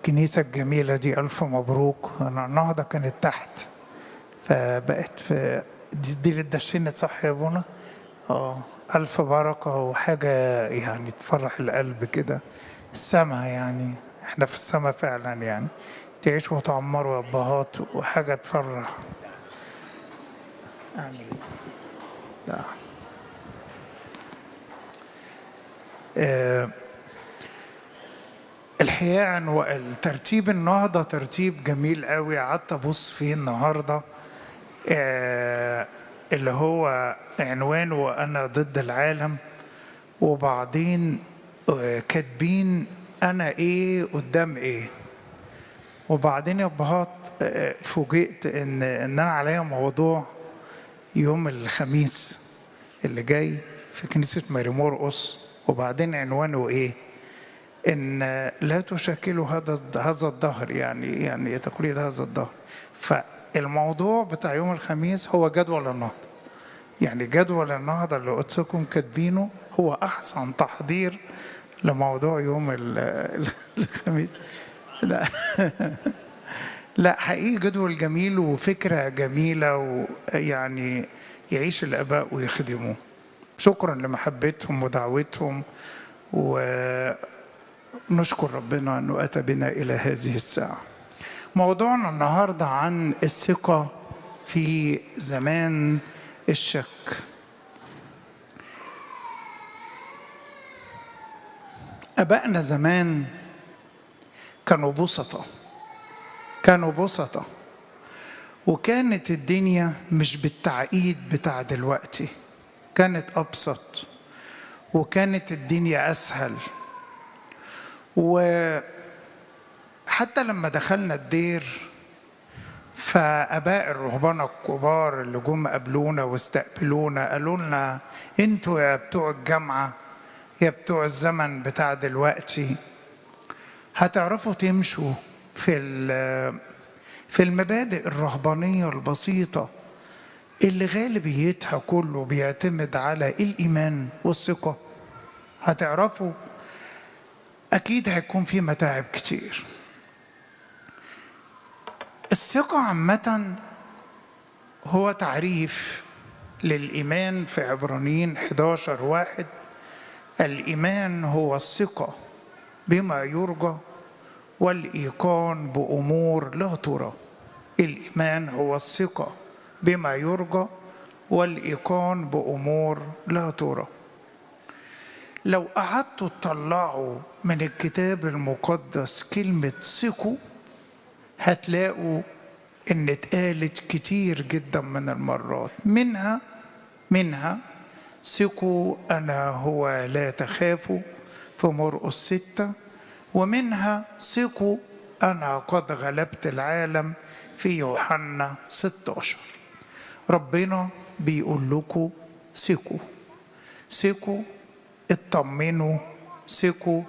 الكنيسة الجميلة دي ألف مبروك. أنا النهضة كانت تحت فبقت في دي اللي اتدشنت، صح يا ابونا؟ ألف بركة وحاجة يعني تفرح القلب كده. السما يعني احنا في السما فعلا، يعني تعيش وتعمروا يا أبهات وحاجة تفرح. أعمل إيه؟ لا. الحقيقة إنه الترتيب النهضة ترتيب جميل قوي. قعدت أبص فيه النهاردة اللي هو عنوانه أنا ضد العالم، وبعدين كاتبين أنا إيه قدام إيه. وبعدين يا أبهات فوجئت إن أنا عليا موضوع يوم الخميس اللي جاي في كنيسة ماري مرقس، وبعدين عنوانه إيه؟ إن لا تشكلوا هذا الظهر، يعني تقليد هذا الظهر. فالموضوع بتاع يوم الخميس هو جدول النهضة، يعني جدول النهضة اللي قدسكم كاتبينه هو أحسن تحضير لموضوع يوم الخميس. لا لا، حقيقي جدول جميل وفكرة جميلة، ويعني يعيش الآباء ويخدموه. شكرا لمحبتهم ودعوتهم، ونشكر ربنا أنه أتى بنا إلى هذه الساعة. موضوعنا النهاردة عن الثقة في زمان الشك. أبائنا زمان كانوا بسطة، وكانت الدنيا مش بالتعقيد بتاع دلوقتي، كانت أبسط، وكانت الدنيا أسهل. وحتى لما دخلنا الدير فآباء الرهبان الكبار اللي جم قابلونا واستقبلونا قالوا لنا انتوا يا بتوع الجامعة يا بتوع الزمن بتاع دلوقتي هتعرفوا تمشوا في المبادئ الرهبانية البسيطة اللي غالبيتها كله بيعتمد على الإيمان والثقة. هتعرفوا. أكيد هيكون في متاعب كتير. الثقة عامة هو تعريف للإيمان في عبرانيين 11:1. الإيمان هو الثقة بما يرجى والإيقان بأمور لا ترى. الإيمان هو الثقة بما يرجى والإيقان بأمور لا ترى. لو قعدتوا تطلعوا من الكتاب المقدس كلمة ثقوا هتلاقوا إن اتقالت كتير جدا من المرات. منها ثقوا أنا هو لا تخافوا في مرقس 6، ومنها ثقوا أنا قد غلبت العالم في يوحنا 16. ربنا بيقول لكم ثقوا، اطمنوا، ثقوا،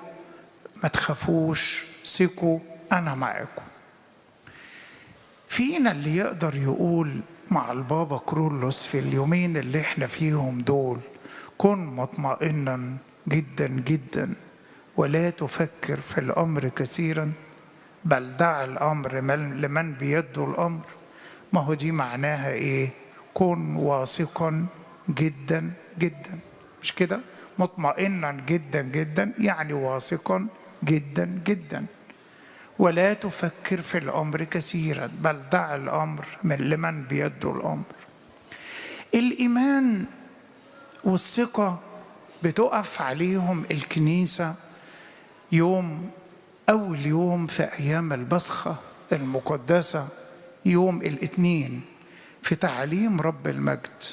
ما تخافوش، ثقوا، أنا معاكم. فينا اللي يقدر يقول مع البابا كرولوس في اليومين اللي احنا فيهم دول كن مطمئنا جدا جدا ولا تفكر في الأمر كثيرا بل دع الأمر لمن بيده الأمر. ما هو دي معناها إيه؟ كن واثقا جدا جدا، مش كده؟ مطمئنا جدا جدا يعني واثقا جدا جدا. ولا تفكر في الأمر كثيرا بل دع الأمر لمن بيده الأمر. الإيمان والثقة بتقف عليهم الكنيسة أول يوم في أيام البصخة المقدسة، يوم الاثنين في تعليم رب المجد،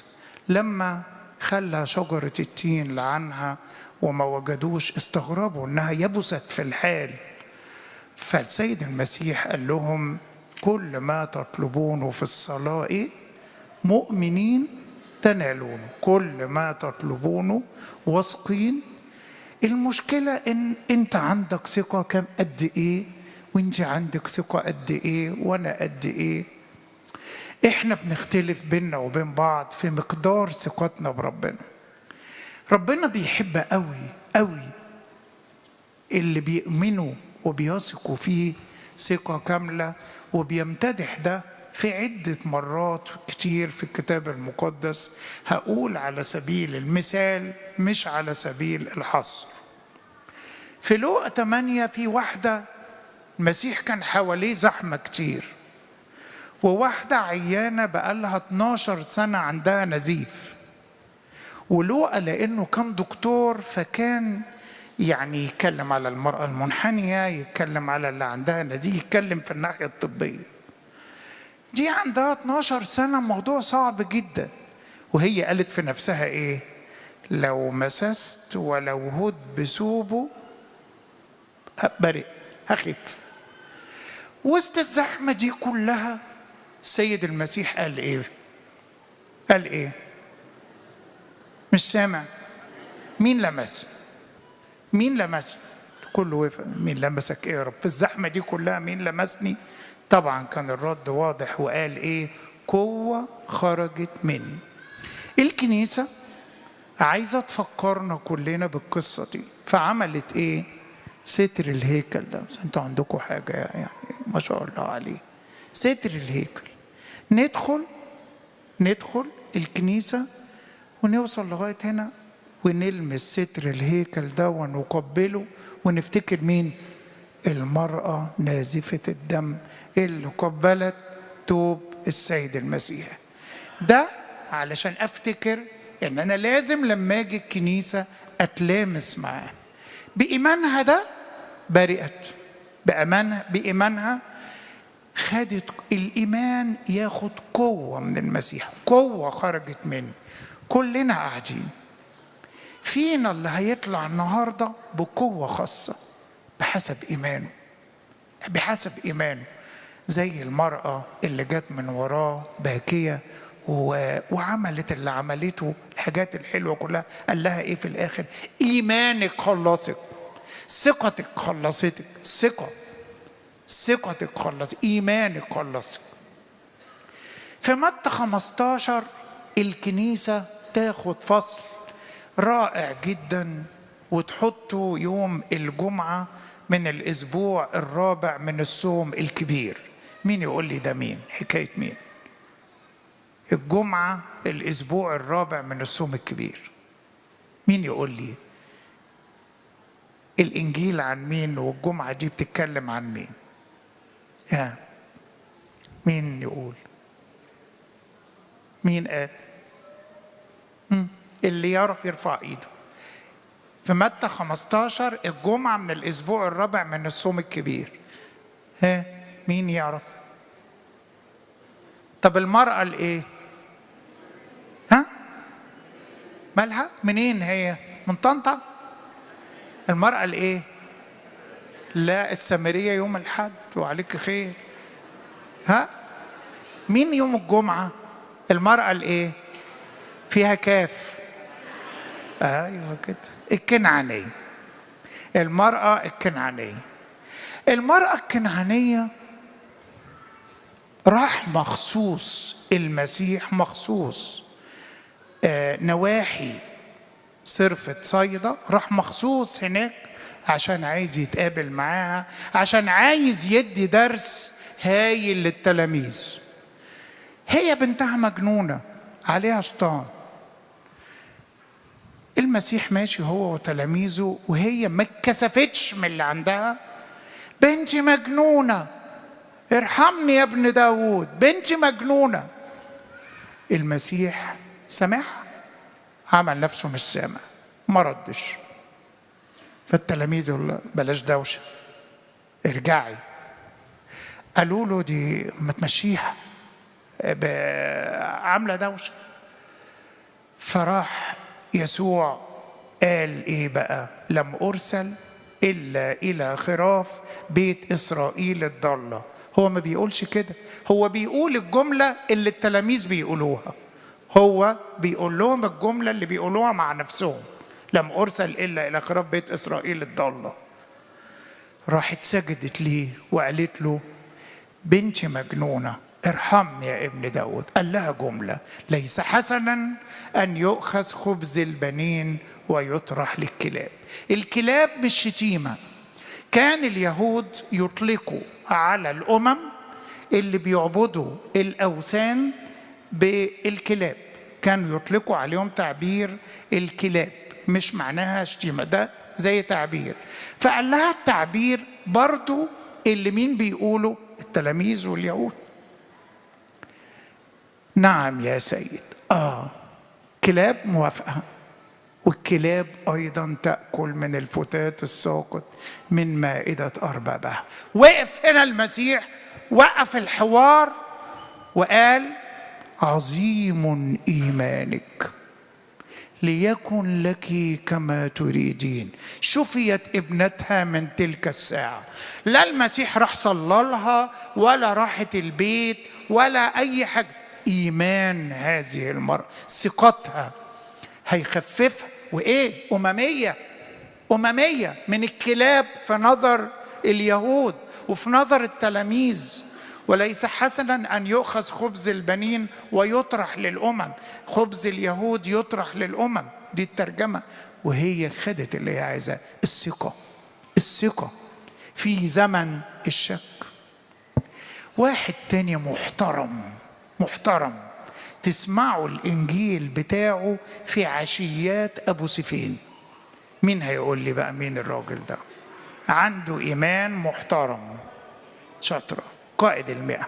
لما خلى شجرة التين لعنها وما وجدوش، استغربوا إنها يبست في الحال. فالسيد المسيح قال لهم كل ما تطلبونه في الصلاة مؤمنين تنالونه، كل ما تطلبونه واثقين. المشكلة إن أنت عندك ثقة كم قد إيه، وأنت عندك ثقة قد إيه، وأنا قد إيه. إحنا بنختلف بيننا وبين بعض في مقدار ثقتنا بربنا. ربنا بيحب قوي قوي اللي بيؤمنوا وبيثقوا فيه ثقة كاملة، وبيمتدح ده في عدة مرات كتير في الكتاب المقدس. هقول على سبيل المثال مش على سبيل الحصر. في لوقا 8 في واحدة المسيح كان حواليه زحمة كتير، وواحدة عيانة بقالها 12 سنة عندها نزيف. ولوقا لأنه كان دكتور فكان يعني يتكلم على المرأة المنحنية، يتكلم على اللي عندها نزيف، يتكلم في الناحية الطبية. دي عندها 12 سنة، موضوع صعب جدا. وهي قالت في نفسها ايه؟ لو مسست ولو هد بثوبه برئ، هخف. وسط الزحمة دي كلها السيد المسيح قال ايه؟ قال ايه؟ مش سامع. مين لمس؟ مين لمس؟ كله وقف. مين لمسك ايه يا رب؟ في الزحمة دي كلها مين لمسني؟ طبعا كان الرد واضح وقال ايه؟ قوة خرجت مني. الكنيسة عايزة تفكرنا كلنا بالقصة دي، فعملت ايه؟ ستر الهيكل ده. بس انتوا عندكم حاجة يعني ما شاء الله عليه. ستر الهيكل، ندخل الكنيسة ونوصل لغاية هنا ونلمس ستر الهيكل ده ونقبله ونفتكر مين؟ المرأة نازفة الدم اللي قبلت توب السيد المسيح. ده علشان افتكر ان انا لازم لما اجي الكنيسة اتلامس معاه. بإيمانها ده برئت، بإيمانها خدت الإيمان، ياخد قوة من المسيح، قوة خرجت منه. كلنا قاعدين فينا اللي هيطلع النهاردة بقوة خاصة بحسب إيمانه، زي المرأة اللي جت من وراه باكية وعملت اللي عملته، الحاجات الحلوة كلها. قال لها إيه في الآخر؟ إيمانك خلصك، ثقتك خلصتك، ثقتك خلص، إيمانك خلصك. في متى 15 الكنيسة تاخد فصل رائع جدا وتحطه يوم الجمعة من الأسبوع الرابع من الصوم الكبير. مين يقول لي ده مين؟ حكاية مين؟ الجمعة الأسبوع الرابع من الصوم الكبير. مين يقول لي؟ الإنجيل عن مين والجمعة دي بتتكلم عن مين؟ مين يقول؟ مين قال؟ اللي يعرف يرفع ايده. في متى 15 الجمعة من الأسبوع الرابع من الصوم الكبير. مين يعرف؟ طب المرأة الايه؟ مالها؟ منين هي؟ من طنطا؟ المرأة الايه؟ لا، السامرية يوم الحد وعليك خير. مين يوم الجمعة؟ المرأة الايه؟ فيها كاف. ايوه كده، الكنعانية. المرأة الكنعانية راح مخصوص المسيح، مخصوص نواحي صرفة صيدا، راح مخصوص هناك عشان عايز يتقابل معاها، عشان عايز يدي درس هايل للتلاميذ. هي بنتها مجنونة عليها شيطان. المسيح ماشي هو وتلاميذه وهي ما اتكسفتش من اللي عندها. بنتي مجنونة، ارحمني يا ابن داود، بنتي مجنونة. المسيح سمعها، عمل نفسه مش سامع، ما ردش. فالتلاميذ يقولوا بلاش دوشة، ارجعي. قالوا له دي ما تمشيها، عاملة دوشة. فراح يسوع قال ايه بقى؟ لم أرسل إلا إلى خراف بيت إسرائيل الضالة. هو ما بيقولش كده، هو بيقول الجملة اللي التلاميذ بيقولوها، هو بيقول لهم الجملة اللي بيقولوها مع نفسهم، لم أرسل إلا إلى خراف بيت إسرائيل الضالة. راحت سجدت ليه وقالت له بنتي مجنونة، ارحمني يا ابن داود. قال لها جملة: ليس حسنا أن يؤخذ خبز البنين ويطرح للكلاب. الكلاب مش شتيمة، كان اليهود يطلقوا على الأمم اللي بيعبدوا الأوثان بالكلاب، كانوا يطلقوا عليهم تعبير الكلاب، مش معناها شتيمة، ده زي تعبير. فقال لها التعبير برضو اللي مين بيقولوا؟ التلاميذ واليهود. نعم يا سيد، كلاب موافقة، والكلاب أيضا تأكل من الفتات الساقط من مائدة أربابها. وقف هنا المسيح، وقف الحوار وقال: عظيم إيمانك، ليكن لك كما تريدين. شفيت ابنتها من تلك الساعة. لا المسيح راح صلى لها ولا راحت البيت ولا أي حاجة. إيمان هذه المرأة، ثقتها هيخففها. وإيه؟ أممية من الكلاب في نظر اليهود وفي نظر التلاميذ. وليس حسنا أن يؤخذ خبز البنين ويطرح للأمم، خبز اليهود يطرح للأمم، دي الترجمة. وهي خدت اللي هي عايزاه، الثقة في زمن الشك. واحد تاني محترم تسمعوا الإنجيل بتاعه في عشيات أبو سفين. مين هيقول لي بقى مين الراجل ده؟ عنده إيمان محترم، شاطرة، قائد 100.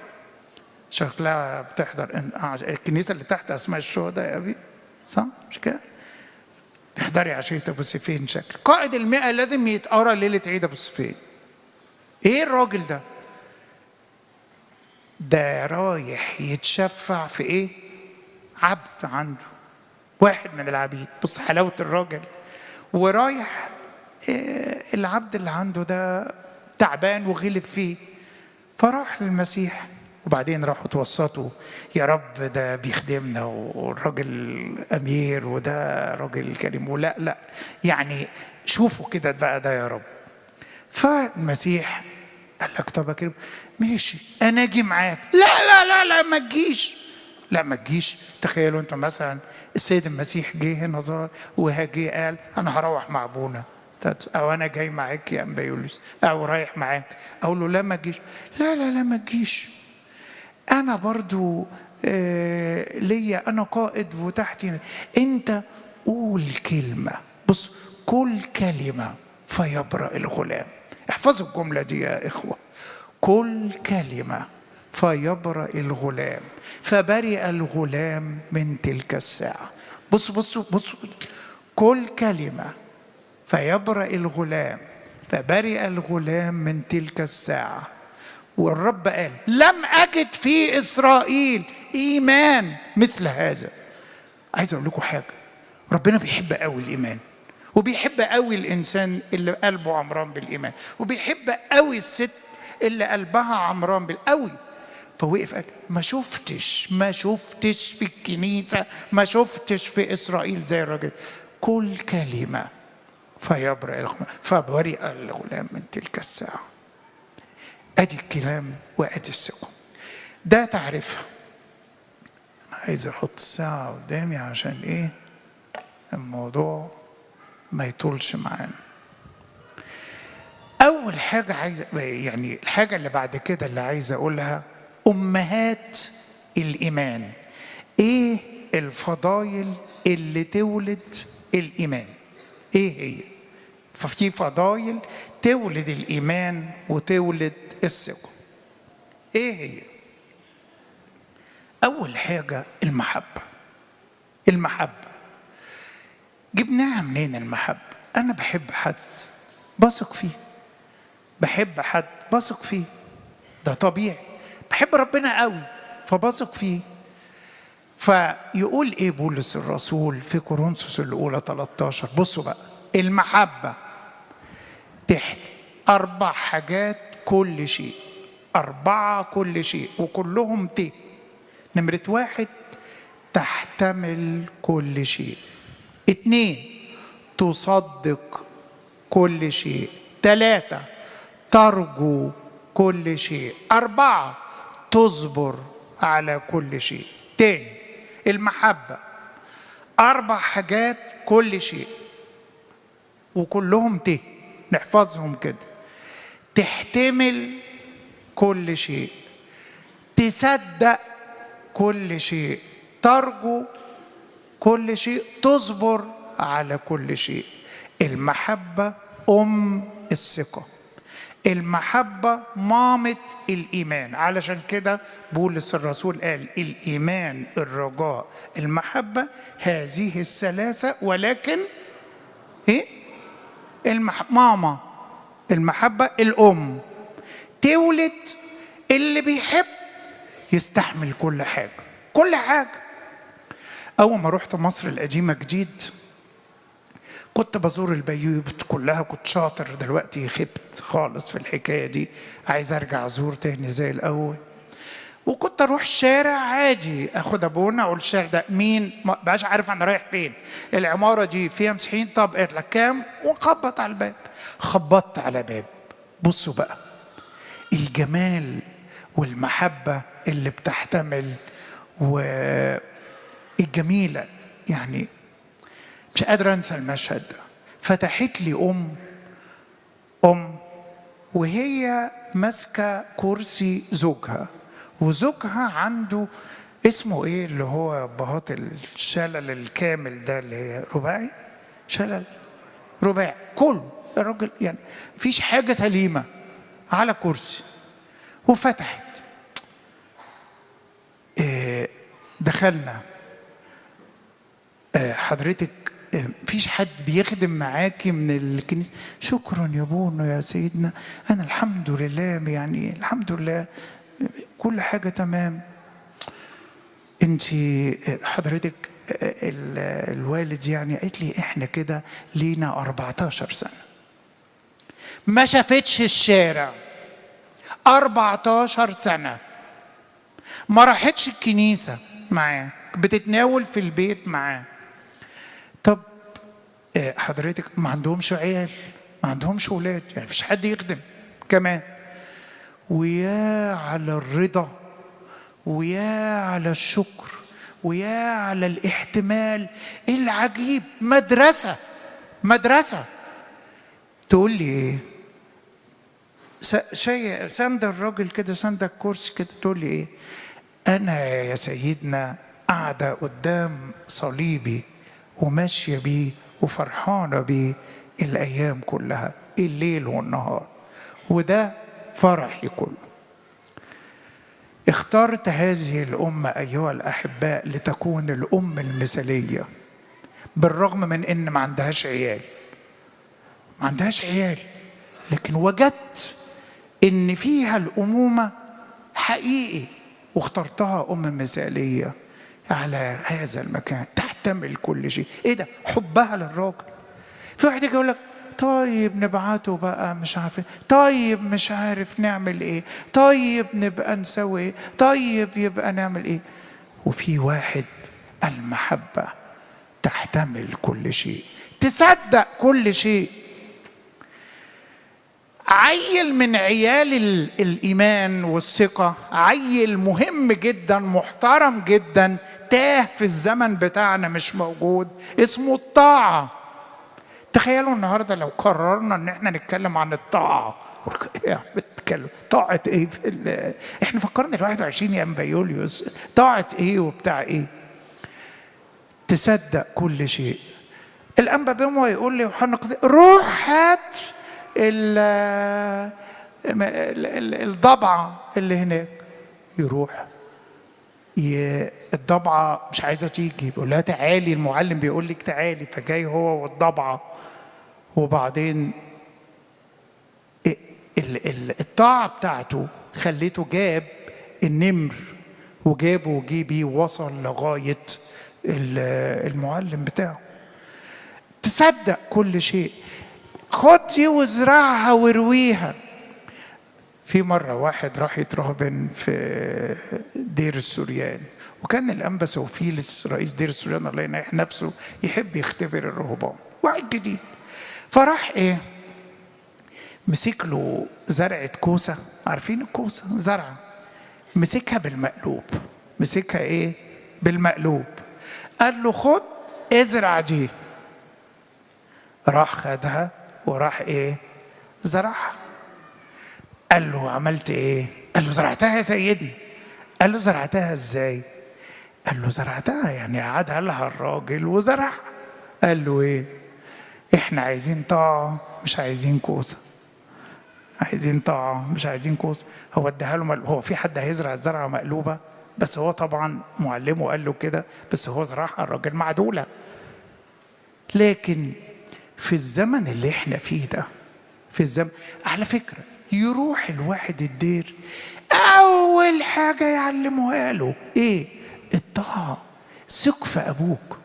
شكلها بتحضر الكنيسة اللي تحت أسماء الشهداء يا أبي، صح؟ مش كده؟ تحضري عشية أبو سفين. شكل قائد 100 لازم يتقرأ ليلة عيد أبو سفين. إيه الراجل ده؟ ده رايح يتشفع في إيه؟ عبد عنده، واحد من العبيد. بص حلاوة الراجل. ورايح العبد اللي عنده ده تعبان وغلب فيه، فراح للمسيح. وبعدين راحوا توسطوا: يا رب ده بيخدمنا والراجل أمير وده راجل كريم، ولا يعني شوفوا كده بقى ده يا رب. فالمسيح قال لك: طب يا كريم ماشي أنا أجي معاك. لا ما تجيش. تخيلوا أنتم مثلا السيد المسيح جه هنا ظهر وهاجي قال: أنا هروح مع أبونا، أو أنا جاي معاك يا أنبا يوليوس، أو رايح معاك. أقول له: لا ما تجيش. لا ما تجيش، أنا برضو ليا، أنا قائد وتحتي. أنت قول كلمة، بص، كل كلمة فيبرأ الغلام. احفظوا الجملة دي يا إخوة: كل كلمة فيبرأ الغلام. فبرئ الغلام من تلك الساعة. بص كل كلمة فيبرأ الغلام، فبرئ الغلام من تلك الساعة. والرب قال: لم أجد في إسرائيل إيمان مثل هذا. عايز أقول لكم حاجة، ربنا بيحب قوي الإيمان، وبيحب قوي الإنسان اللي قلبه عمران بالإيمان، وبيحب قوي الست اللي قلبها عمران بالقوي. فوقف قال: ما شفتش في الكنيسة، ما شفتش في إسرائيل زي الراجل. كل كلمة فيبرئ الغلام، فبرئ الغلام من تلك الساعة. أدي الكلام وأدي الثقة. ده تعرفها. أنا عايز أحط الساعة قدامي عشان إيه الموضوع ما يطولش معانا. أول حاجة عايز، يعني الحاجة اللي بعد كده اللي عايز أقولها، أمهات الإيمان. إيه الفضائل اللي تولد الإيمان؟ إيه هي؟ ففي فضائل تولد الإيمان وتولد الثقة. إيه هي؟ أول حاجة المحبة. جبناها منين المحبة؟ أنا بحب حد بثق فيه، ده طبيعي. بحب ربنا قوي فبثق فيه. فيقول إيه بولس الرسول في كورنثوس الأولى 13؟ بصوا بقى، المحبة تحت 4 حاجات، كل شيء 4 كل شيء، وكلهم نمرة 1 تحتمل كل شيء، 2 تصدق كل شيء، 3 ترجو كل شيء، 4 تصبر على كل شيء. تاني، المحبة 4 حاجات كل شيء وكلهم نحفظهم كده. تحتمل كل شيء، تصدق كل شيء، ترجو كل شيء، تصبر على كل شيء. المحبة الثقة، المحبة مامة الإيمان. علشان كده بولس الرسول قال الإيمان، الرجاء، المحبة، هذه الثلاثة، ولكن إيه؟ ماما المحبة الأم تولد اللي بيحب يستحمل كل حاجة، كل حاجة. أول ما رحت مصر القديمة جديد كنت بزور البيوت كلها، كنت شاطر، دلوقتي خبت خالص في الحكاية دي، عايز أرجع أزور تاني زي الأول. وكنت أروح الشارع عادي، أخد أبونا أقول الشارع ده مين؟ ما بقاش عارف أنا رايح فين، العمارة دي فيها مسيحيين، طب قلت لك كام؟ وخبط على الباب. خبطت على باب، بصوا بقى الجمال والمحبة اللي بتحتمل والجميلة، يعني مش قادر أنسى المشهد ده. فتحت لي أم وهي ماسكة كرسي زوجها، وزوجها عنده اسمه إيه اللي هو بهات الشلل الكامل ده، اللي هي رباعي، شلل رباعي، كل الراجل يعني مفيش حاجة سليمة، على كرسي. وفتحت، دخلنا، حضرتك مفيش حد بيخدم معاكي من الكنيسة؟ شكرا يا ابونا يا سيدنا، أنا الحمد لله، يعني الحمد لله كل حاجة تمام. انت حضرتك الوالد يعني؟ قالت لي احنا كده لينا 14 سنة ما شافتش الشارع، 14 سنة ما راحتش الكنيسة معاه، بتتناول في البيت معاه. طب حضرتك ما عندهمش عيال، ما عندهمش ولاد، يعني مفيش حد يخدم كمان. ويا على الرضا، ويا على الشكر، ويا على الاحتمال العجيب. مدرسة. تقول لي ايه؟ شيء سند الراجل كده، سند الكرسي كده، تقول لي ايه؟ انا يا سيدنا قاعدة قدام صليبي وماشية بيه وفرحانة بيه الأيام كلها، الليل والنهار، وده فرحي كله. اخترت هذه الأمة أيها الأحباء لتكون الأم المثالية، بالرغم من إن ما عندهاش عيال، لكن وجدت إن فيها الأمومة حقيقي، واخترتها أم مثالية على هذا المكان، تحتمل كل شيء. إيه ده؟ حبها للراجل. في واحد يجي يقول لك طيب نبعته بقى، مش عارف، طيب مش عارف نعمل ايه، طيب نبقى نسوي ايه، طيب يبقى نعمل ايه. وفي واحد المحبة تحتمل كل شيء، تصدق كل شيء. عيل من عيال الإيمان والثقة، عيل مهم جدا، محترم جدا، تاه في الزمن بتاعنا، مش موجود، اسمه الطاعة. تخيلوا النهارده لو قررنا ان احنا نتكلم عن الطاعه، يعني بتتكلم طاعه ايه؟ احنا فكرنا ال 21 يا انبا يوليوس، طاعه ايه وبتاع ايه؟ تصدق كل شيء. الانبا بيمو يقول لي يوحنا روح هات الضبعه اللي هناك. يروح الضبعه مش عايزه تيجي، بيقول لها تعالي، المعلم بيقول لك تعالي، فجاي هو والضبعه. وبعدين الطاعة بتاعته خليته جاب النمر، وجابه وجي بيه ووصل لغاية المعلم بتاعه. تصدق كل شيء. خد دي وازرعها وارويها. في مرة واحد راح يترهبن في دير السوريان، وكان الأنبا سوفيلس رئيس دير السوريان الله ينيح نفسه يحب يختبر الرهبان، واحد جديد. فراح ايه؟ مسك له زرعة كوسة، عارفين الكوسة زرعة، مسكها بالمقلوب. مسكها ايه؟ بالمقلوب. قال له خد ازرع دي. راح خدها وراح ايه؟ زرعها. قال له عملت ايه؟ قال له زرعتها يا سيدنا. قال له زرعتها ازاي؟ قال له زرعتها يعني قعدها لها الراجل وزرعها. قال له ايه؟ احنا عايزين طاعة مش عايزين كوسة. عايزين طاعة مش عايزين كوسة. هو اداها له هو في حد هيزرع الزرعة مقلوبة؟ بس هو طبعا معلمه قال له كده، بس هو زرعها الراجل معدولة. لكن في الزمن اللي احنا فيه ده، في الزمن على فكرة يروح الواحد الدير أول حاجة يعلموها له إيه؟ الطاعة. ثق في أبوك،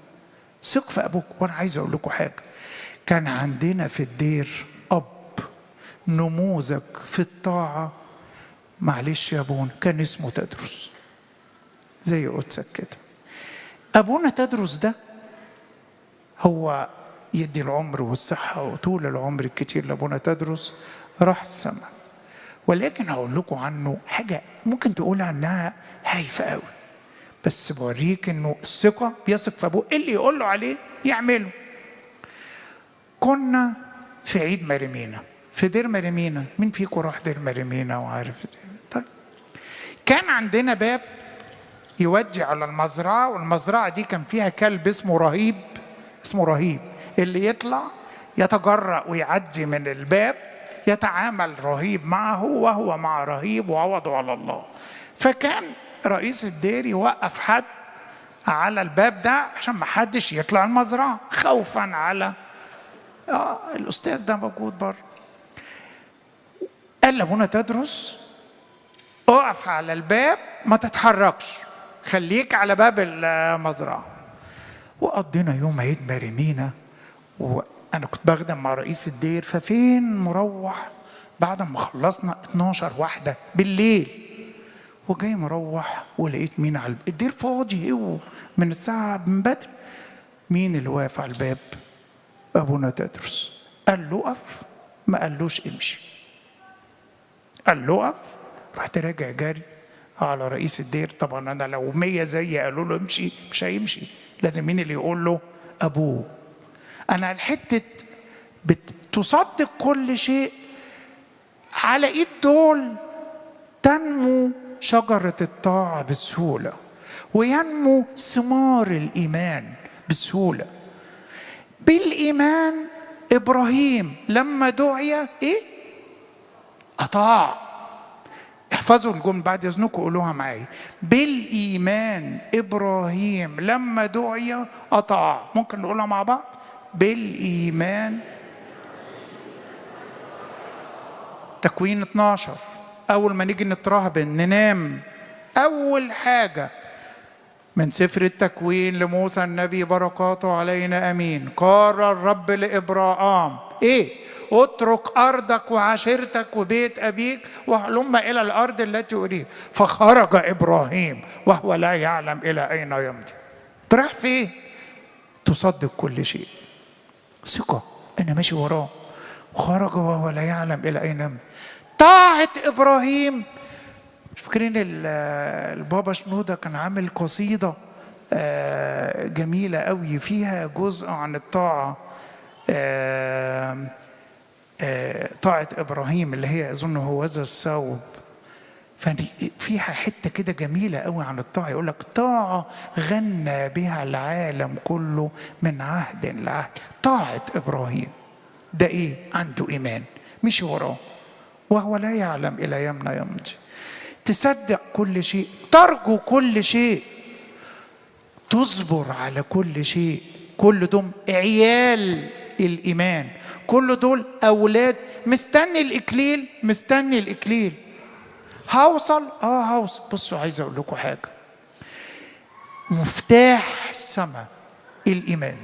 ثق في أبوك. وأنا عايز أقول لكم حاجة، كان عندنا في الدير أب نموذج في الطاعة، معلش يا أبونا، كان اسمه تدرس، زي قدسك كده. أبونا تدرس ده هو يدي العمر والصحة وطول العمر الكتير لأبونا تدرس، راح السماء. ولكن هقول لكم عنه حاجة ممكن تقول عنها هايفة قوي، بس بوريك انه الثقة بيثق في ابوه، اللي يقول له عليه يعمله. كنا في عيد مريمينا في دير مريمينا. مين فيكم راح دير مريمينا وعارف؟ طيب، كان عندنا باب يودي على المزرعة، والمزرعة دي كان فيها كلب اسمه رهيب، اسمه رهيب، اللي يطلع يتجرأ ويعدي من الباب يتعامل رهيب معه وهو مع رهيب وعوضه على الله. فكان رئيس الدير يوقف حد على الباب ده عشان ما حدش يطلع المزرعة، خوفا على الأستاذ ده موجود بره. قال لابونا تدرس اقف على الباب ما تتحركش، خليك على باب المزرعة. وقضينا يوم عيد مريمينا، وأنا كنت بخدم مع رئيس الدير. ففين مروح بعد ما خلصنا 12 واحدة بالليل، وجاي مروح ولقيت مين على الدير فاضي من الساعة من بدري. مين اللي واقف على الباب؟ أبونا تدرس. قال له اقف، ما قالوش امشي، قال له اقف. رحت راجع جري على رئيس الدير. طبعا انا لو 100 زي قالوا له امشي مش هيمشي، لازم مين اللي يقول له؟ ابوه. انا الحته بتصدق كل شيء على ايد دول تنمو شجره الطاعه بسهوله، وينمو ثمار الايمان بسهوله. بالايمان ابراهيم لما دعي ايه؟ اطاع. احفظوا الجمله بعد اذنكم قولوها معايا. بالايمان ابراهيم لما دعي اطاع. ممكن نقولها مع بعض؟ بالايمان. تكوين 12. اول ما نيجي نترهبن ننام، اول حاجه من سفر التكوين لموسى النبي بركاته علينا امين، قال الرب لابراهام ايه؟ اترك ارضك وعشيرتك وبيت ابيك وهلم الى الارض التي اريك. فخرج ابراهيم وهو لا يعلم الى اين يمضي. رايح فين؟ تصدق كل شيء، ثقه انا ماشي وراه. وخرج وهو لا يعلم الى اين يمضي. طاعه ابراهيم. فاكرين البابا شنودة كان عامل قصيده جميله قوي فيها جزء عن الطاعه، طاعة إبراهيم اللي هي أظن هو ذا الثوب. فيها حتة كده جميلة قوي عن الطاعة، يقول لك طاعة غنى بها العالم كله من عهد لعهد. طاعة إبراهيم ده إيه؟ عنده إيمان مشي وراه وهو لا يعلم إلى يمنى يمضي. تصدق كل شيء، ترجو كل شيء، تصبر على كل شيء. كل دول عيال الإيمان، كل دول أولاد. مستني الإكليل، مستني الإكليل. هوصل هوصل. بصوا عايز أقول لكم حاجة، مفتاح السماء الإيمان،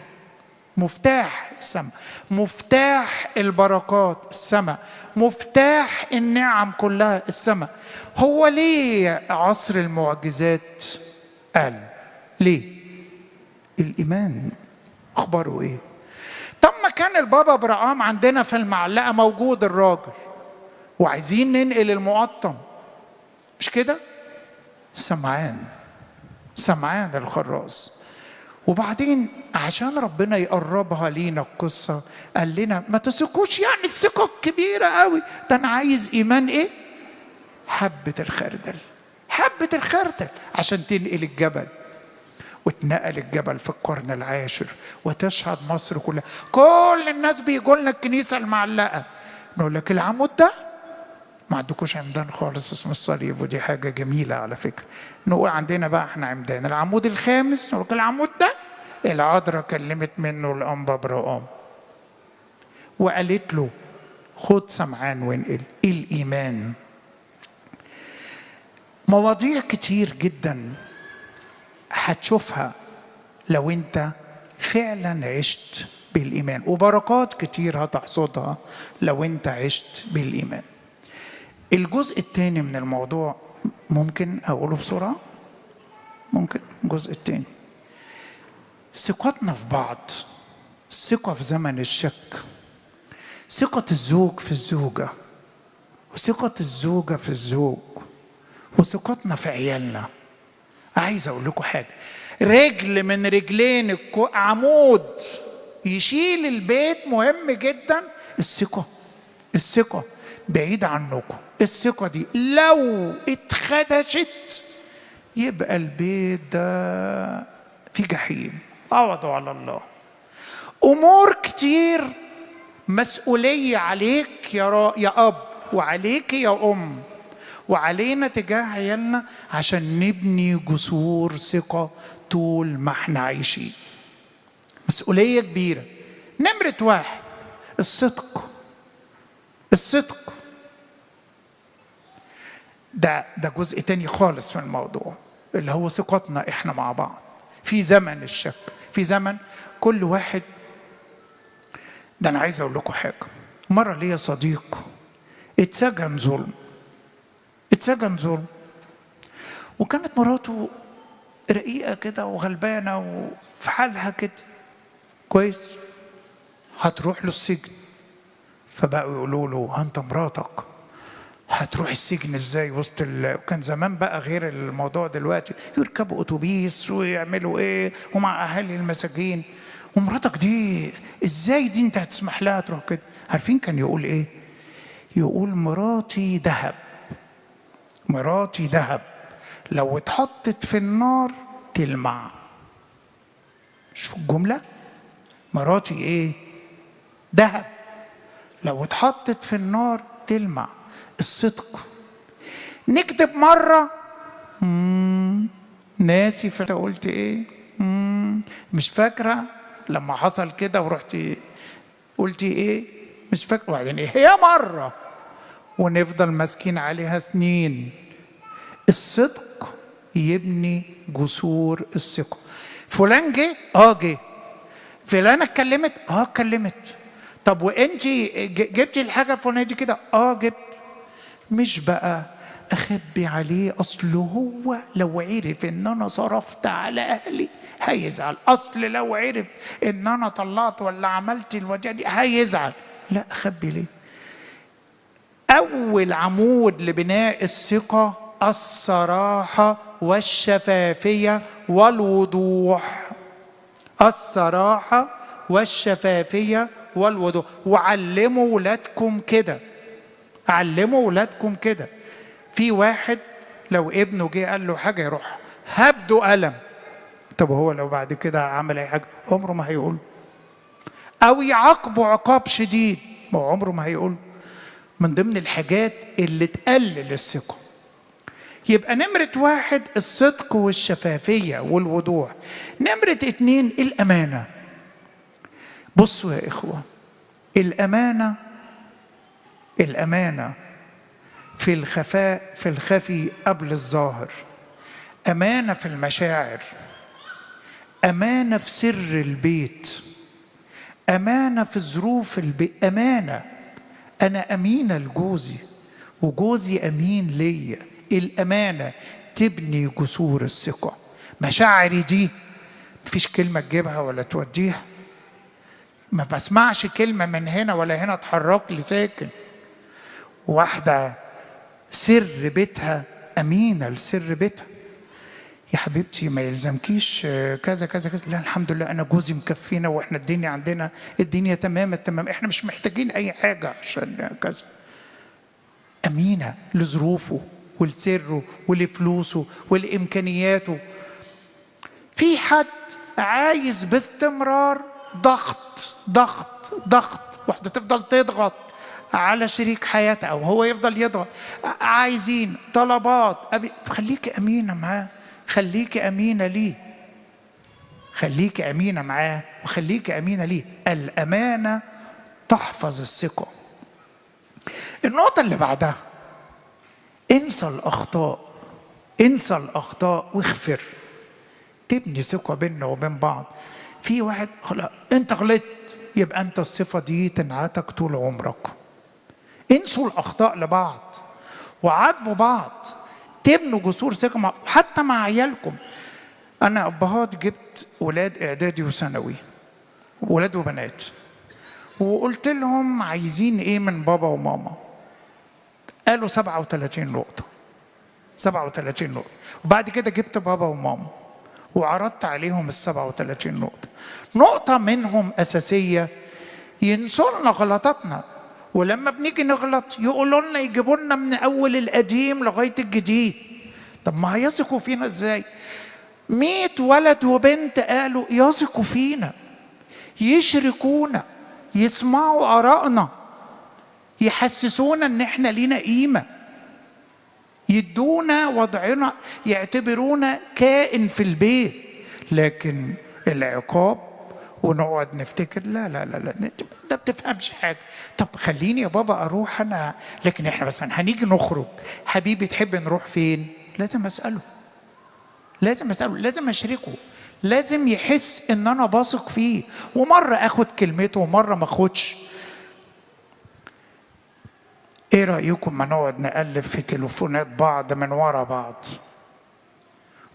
مفتاح السماء، مفتاح البركات السماء، مفتاح النعم كلها السماء. هو ليه عصر المعجزات قال؟ ليه؟ الإيمان أخباره إيه؟ طب ما كان البابا ابراهام عندنا في المعلقة موجود الراجل، وعايزين ننقل المقطم، مش كده؟ سمعان الخراز. وبعدين عشان ربنا يقربها لينا القصة قال لنا ما تثقوش يعني الثقة الكبيرة قوي ده، أنا عايز إيمان إيه؟ حبة الخردل، حبة الخردل عشان تنقل الجبل. واتنقل الجبل في القرن العاشر، وتشهد مصر كلها. كل الناس بيجوا لنا الكنيسة المعلقة، نقول لك العمود ده ما عندكوش عمدان خالص اسمه الصليب، ودي حاجة جميلة على فكرة. نقول عندنا بقى احنا عمدان. العمود الخامس نقول لك العمود ده العذراء كلمت منه الأنبا برقام وقالت له خد سمعان وانقل. الإيمان مواضيع كتير جدا هتشوفها لو انت فعلا عشت بالإيمان، وبركات كتير هتحصدها لو انت عشت بالإيمان. الجزء الثاني من الموضوع ممكن أقوله بسرعة؟ ممكن الجزء الثاني ثقتنا في بعض، الثقة في زمن الشك، ثقة الزوج في الزوجة، وثقة الزوجة في الزوج، وثقتنا في عيالنا. عايز أقول لكم حاجة، رجل من رجلين عمود يشيل البيت مهم جدا. الثقة بعيد عنكم. الثقة دي لو اتخدشت يبقى البيت ده في جحيم. عوضوا على الله. أمور كتير مسؤولية عليك يا أب، وعليك يا أم، وعلينا تجاه عيالنا عشان نبني جسور ثقة طول ما احنا عايشين. مسؤولية كبيرة. نمرة 1 الصدق. ده جزء تاني خالص من الموضوع، اللي هو ثقتنا احنا مع بعض في زمن الشك، في زمن كل واحد. ده انا عايز اقول لكم حاجه. مره ليا صديق اتسجن ظلم، وكانت مراته رقيقه كده وغلبانه وفي حالها كده كويس، هتروح له السجن. فبقوا يقولوا له انت مراتك هتروح السجن ازاي وسط وكان زمان بقى غير الموضوع دلوقتي، يركبوا اتوبيس ويعملوا ايه ومع اهالي المساجين، ومراتك دي ازاي دي انت هتسمح لها تروح كده؟ عارفين كان يقول ايه؟ يقول مراتي ذهب لو اتحطت في النار تلمع. شوف الجملة، مراتي ايه؟ ذهب لو اتحطت في النار تلمع. الصدق. نكتب مرة ناسي انت قلت ايه، مش فاكرة لما حصل كده ورحتي قلتي ايه، مش فاكرة، وبعدين ايه هي مرة، ونفضل ماسكين عليها سنين. الصدق يبني جسور الثقة. فلان جه جه، فلانة اتكلمت طب وانتي جبتي الحاجة الفلانية دي كده جبت. مش بقى اخبي عليه، اصل هو لو عرف ان انا صرفت على اهلي هيزعل، اصل لو عرف ان انا طلعت ولا عملت الوجهه دي هيزعل. لا، اخبي ليه؟ اول عمود لبناء الثقه الصراحه والشفافيه والوضوح. الصراحه والشفافيه والوضوح. وعلموا ولادكم كده. في واحد لو ابنه جه قال له حاجه يروح هبده قلم. طب هو لو بعد كده عمل اي حاجه عمره ما هيقول، او يعاقبه عقاب شديد ما هو عمره ما هيقول. من ضمن الحاجات اللي تقلل الثقه. يبقى نمرة 1 الصدق والشفافية والوضوح. نمرة 2 الأمانة. بصوا يا إخوة، الأمانة في الخفاء، في الخفي قبل الظاهر. أمانة في المشاعر، أمانة في سر البيت، أمانة في ظروف البيت. أنا أمينة لجوزي وجوزي أمين ليا. الأمانة تبني جسور الثقة. مشاعري دي مفيش كلمة تجيبها ولا توديها، ما بسمعش كلمة من هنا ولا هنا تحرك لي ساكن. واحدة سر بيتها أمينة لسر بيتها. يا حبيبتي ما يلزمكيش كذا كذا كذا، لا الحمد لله أنا جوزي مكفينا وإحنا الدنيا عندنا الدنيا تمام إحنا مش محتاجين أي حاجة عشان كذا. أمينة لظروفه ولسره ولفلوسه ولإمكانياته. في حد عايز باستمرار ضغط ضغط ضغط، واحدة تفضل تضغط على شريك حياتها أو هو يفضل يضغط، عايزين طلبات. خليك أمينة معاه، خليك أمينة ليه، خليك أمينة معاه وخليك أمينة ليه. الأمانة تحفظ الثقة. النقطة اللي بعدها، انسى الأخطاء، انسى الأخطاء واغفر. تبني ثقة بيننا وبين بعض. في واحد انت غلطت، يبقى انت الصفة دي تنعتك طول عمرك. انسوا الأخطاء لبعض وعاتبوا بعض، تبنوا جسور ثقة حتى مع عيالكم. أنا أبهات جبت ولاد إعدادي وثانوي، ولاد وبنات، وقلت لهم عايزين إيه من بابا وماما؟ قالوا 37 نقطة، 37 نقطة. وبعد كده جبت بابا وماما وعرضت عليهم 37 نقطة. نقطة منهم أساسية، ينسوا لنا غلطاتنا، ولما بنيجي نغلط يقولوا لنا، يجيبوا لنا من أول القديم لغاية الجديد. طب ما هيثقوا فينا إزاي؟ 100 ولد وبنت قالوا يثقوا فينا، يشركونا، يسمعوا آرائنا، يحسسونا ان احنا لينا قيمة، يدونا وضعنا، يعتبرونا كائن في البيت. لكن العقاب ونقعد نفتكر لا لا لا لا ده بتفهمش حاجة. طب خليني يا بابا اروح انا، لكن احنا مثلا هنيجي نخرج، حبيبي تحب نروح فين؟ لازم اسأله، لازم اسأله، لازم اشركه، لازم يحس ان انا باثق فيه. ومرة اخد كلمته ومرة ما اخدش. ايه رأيكم ما نقعد نقلب في تليفونات بعض من ورا بعض؟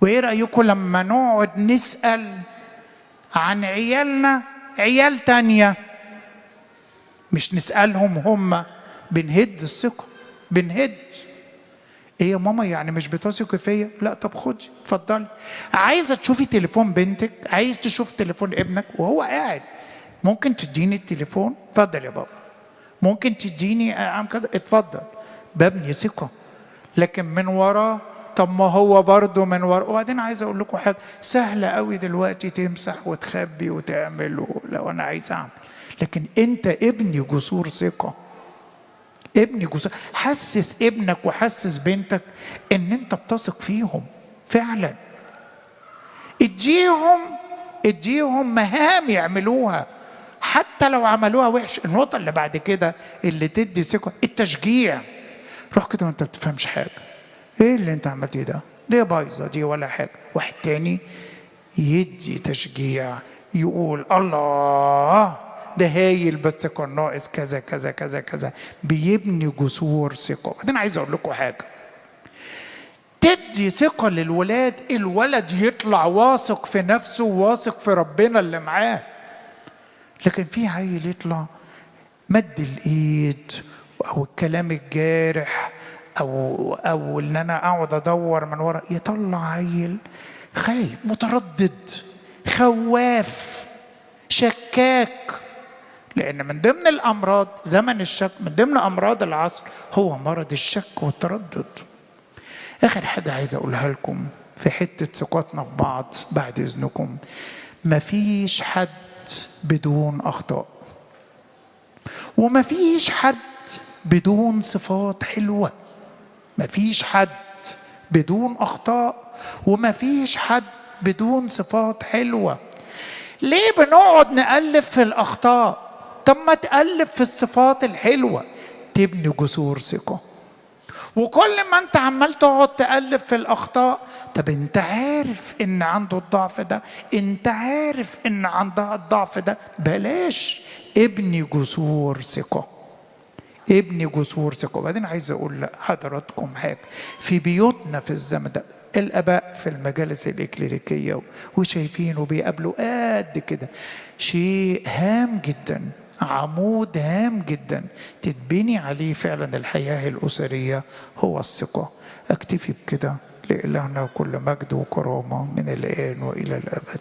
وايه رأيكم لما نقعد نسأل عن عيالنا، عيال تانية، مش نسألهم هم؟ بنهد الثقة، بنهد. ايه يا ماما يعني مش بتثقي فيا؟ لا طب خدي اتفضلي. عايزة تشوفي تليفون بنتك، عايز تشوف تليفون ابنك وهو قاعد، ممكن تديني التليفون؟ اتفضل يا بابا. ممكن تديني كذا؟ اتفضل. ببني ثقة. لكن من وراه، طب ما هو برضه من وراه. وبعدين عايز اقول لكم حاجة سهلة قوي دلوقتي، تمسح وتخبي وتعمل لو انا عايز اعمل. لكن انت ابني جسور ثقة، ابني جسور. حسس ابنك وحسس بنتك ان انت بتثق فيهم فعلا. اديهم مهام يعملوها حتى لو عملوها وحش. النقطة اللي بعد كده اللي تدي ثقة، التشجيع. روح كده وانت بتفهمش حاجة، ايه اللي انت عملتيه ده؟ دي بايظة دي ولا حاجة. واحد تاني يدي تشجيع، يقول الله ده هايل بس كان ناقص كذا كذا كذا كذا. بيبني جسور ثقة. بعدين عايز اقول لكم حاجة، تدي ثقة للولاد، الولد يطلع واثق في نفسه وواثق في ربنا اللي معاه. لكن في عيل يطلع مد الايد او الكلام الجارح او ان انا اقعد ادور من ورا، يطلع عيل خايف، متردد، خواف، شكاك. لان من ضمن الامراض زمن الشك، من ضمن امراض العصر هو مرض الشك والتردد. اخر حاجه عايز اقولها لكم في حته ثقتنا في بعض بعد اذنكم، مفيش حد بدون اخطاء، ومفيش حد بدون صفات حلوه. مفيش حد بدون اخطاء، ومفيش حد بدون صفات حلوه. ليه بنقعد نقلب في الاخطاء؟ طب ما تقلب في الصفات الحلوه، تبني جسور ثقه. وكل ما انت عمال تقعد تقلب في الاخطاء، طب انت عارف ان عنده الضعف ده، انت عارف ان عندها الضعف ده، بلاش. ابني جسور ثقه، ابني جسور ثقه. وبعدين عايز اقول لحضراتكم حاجه، في بيوتنا في الزمن ده الاباء في المجالس الاكليريكيه وشايفينه بيقابلوا قد كده شيء هام جدا، عمود هام جدا تتبني عليه فعلا الحياه الاسريه، هو الثقه. اكتفي بكده. لإلهنا كل مجد وكرامه من الآن وإلى الأبد.